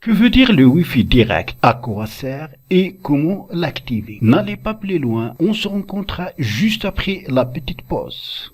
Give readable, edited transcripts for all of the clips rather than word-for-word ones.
Que veut dire le Wi-Fi direct? À quoi sert et comment l'activer? N'allez pas plus loin, on se rencontrera juste après la petite pause.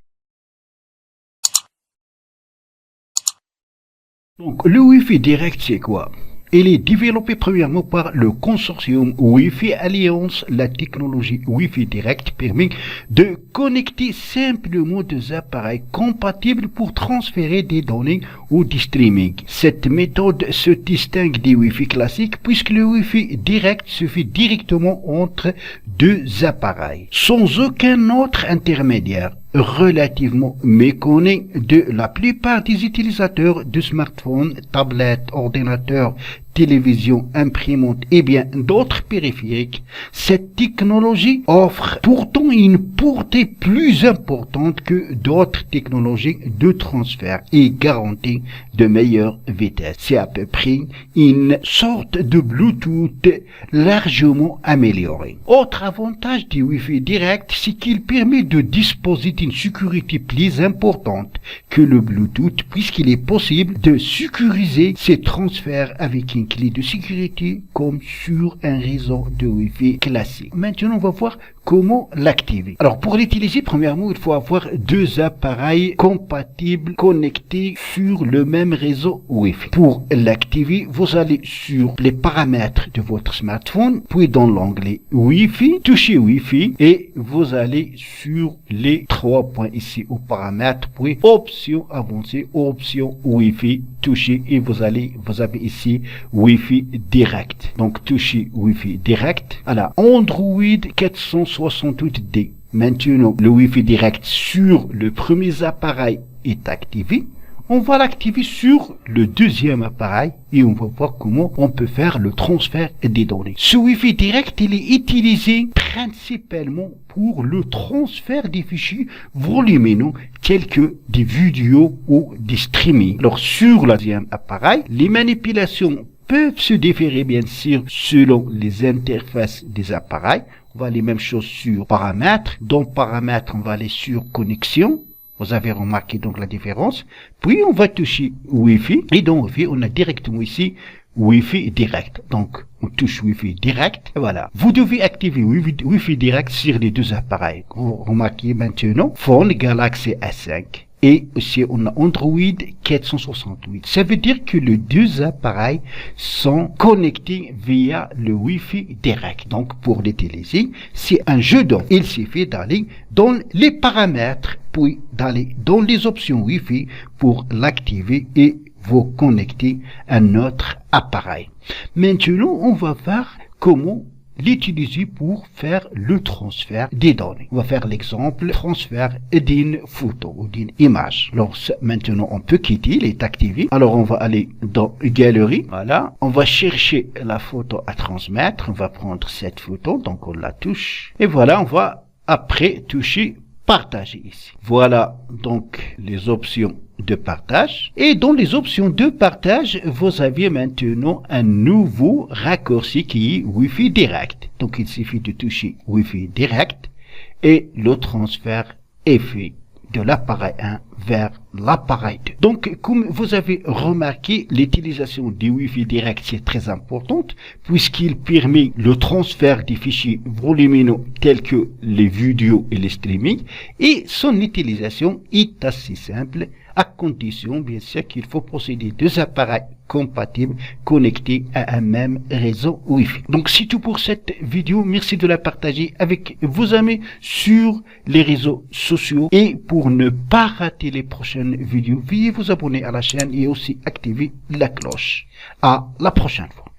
Donc, le Wi-Fi direct, c'est quoi? Il est développé premièrement par le consortium Wi-Fi Alliance. La technologie Wi-Fi direct permet de connecter simplement deux appareils compatibles pour transférer des données ou du streaming. Cette méthode se distingue des Wi-Fi classiques puisque le Wi-Fi direct se fait directement entre deux appareils, sans aucun autre intermédiaire. Relativement méconnu de la plupart des utilisateurs de smartphones, tablettes, ordinateurs, télévision, imprimantes et bien d'autres périphériques, cette technologie offre pourtant une portée plus importante que d'autres technologies de transfert et garantit de meilleures vitesses. C'est à peu près une sorte de Bluetooth largement amélioré. Autre avantage du Wi-Fi direct, c'est qu'il permet de disposer d'une sécurité plus importante que le Bluetooth puisqu'il est possible de sécuriser ces transferts avec une clé de sécurité comme sur un réseau de Wi-Fi classique. Maintenant, on va voir comment l'activer. Alors, pour l'utiliser, premièrement, il faut avoir deux appareils compatibles connectés sur le même réseau Wi-Fi. Pour l'activer, vous allez sur les paramètres de votre smartphone, puis dans l'onglet Wi-Fi, touchez Wi-Fi et vous allez sur les trois points ici aux paramètres, puis option avancée, option Wi-Fi, touchez et vous avez ici Wi-Fi direct. Donc, touchez Wi-Fi direct. Alors, Android 468D. Maintenant, le Wi-Fi direct sur le premier appareil est activé. On va l'activer sur le deuxième appareil et on va voir comment on peut faire le transfert des données. Ce Wi-Fi direct, il est utilisé principalement pour le transfert des fichiers volumineux tels que des vidéos ou des streaming. Alors, sur le deuxième appareil, les manipulations peuvent se différer bien sûr selon les interfaces des appareils. On va aller même chose sur paramètres. Dans paramètres, on va aller sur connexion. Vous avez remarqué donc la différence. Puis on va toucher Wi-Fi. Et dans Wi-Fi, on a directement ici Wi-Fi direct. Donc on touche Wi-Fi direct. Et voilà. Vous devez activer Wi-Fi direct sur les deux appareils. Vous remarquez maintenant Phone Galaxy S5. Et aussi, on a Android 468. Ça veut dire que les deux appareils sont connectés via le Wi-Fi direct. Donc, pour l'utiliser, c'est un jeu d'eau. Il suffit d'aller dans les paramètres, puis d'aller dans les options Wi-Fi pour l'activer et vous connecter à notre appareil. Maintenant, on va voir comment l'utiliser pour faire le transfert des données. On va faire l'exemple transfert d'une photo ou d'une image. Alors maintenant on peut quitter, il est activé. Alors on va aller dans Galerie. Voilà. On va chercher la photo à transmettre. On va prendre cette photo, donc on la touche. Et voilà, on va après toucher partager ici. Voilà donc les options de partage. Et dans les options de partage, vous avez maintenant un nouveau raccourci qui est Wi-Fi direct. Donc il suffit de toucher Wi-Fi direct et le transfert est fait de l'appareil 1 vers l'appareil 2. Donc, comme vous avez remarqué, l'utilisation du Wi-Fi direct, c'est très importante, puisqu'il permet le transfert des fichiers volumineux tels que les vidéos et les streaming, et son utilisation est assez simple, à condition, bien sûr, qu'il faut posséder deux appareils compatibles connectés à un même réseau Wi-Fi. Donc, c'est tout pour cette vidéo. Merci de la partager avec vos amis sur les réseaux sociaux. Et pour ne pas rater les prochaines vidéos, veuillez vous abonner à la chaîne et aussi activer la cloche. À la prochaine fois.